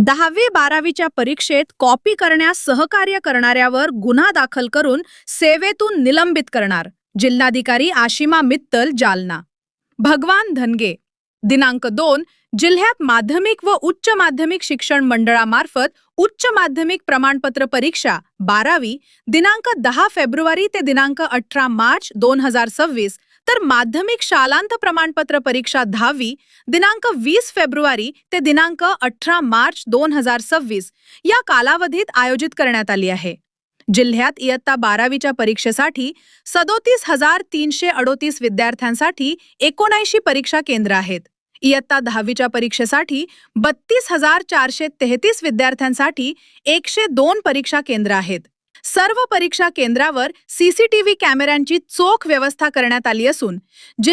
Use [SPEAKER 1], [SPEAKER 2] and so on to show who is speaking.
[SPEAKER 1] 10वी-12वीच्या परीक्षेत कॉपी करण्यास सहकार्य करणाऱ्यावर गुन्हा दाखल करून सेवेतून निलंबित करणार. जिल्हाधिकारी आशिमा मित्तल, जालना. भगवान धनगे. दिनांक 2 जिल्ह्यात माध्यमिक व उच्च माध्यमिक शिक्षण मंडळामार्फत उच्च माध्यमिक प्रमाणपत्र परीक्षा 12वी दिनांक 10 फेब्रुवारी ते दिनांक 18 मार्च 2026, तर माध्यमिक शालांत प्रमाणपत्र परीक्षा 10वी दिनांक 20 फेब्रुवारी ते दिनांक 18 मार्च 2026 या कालावधीत आयोजित करण्यात आली आहे. जिल्ह्यात इयत्ता 12वीच्या परीक्षेसाठी 37,338 विद्यार्थ्यांसाठी 79 परीक्षा केंद्र आहेत. इयत्ता 10वीच्या परीक्षेसाठी 32,433 विद्यार्थ्यांसाठी 102 परीक्षा केंद्र आहेत. सर्व परीक्षा केंद्रावर सीसीटीव्ही कॅमेऱ्यांची चोख व्यवस्था करण्यात आली असून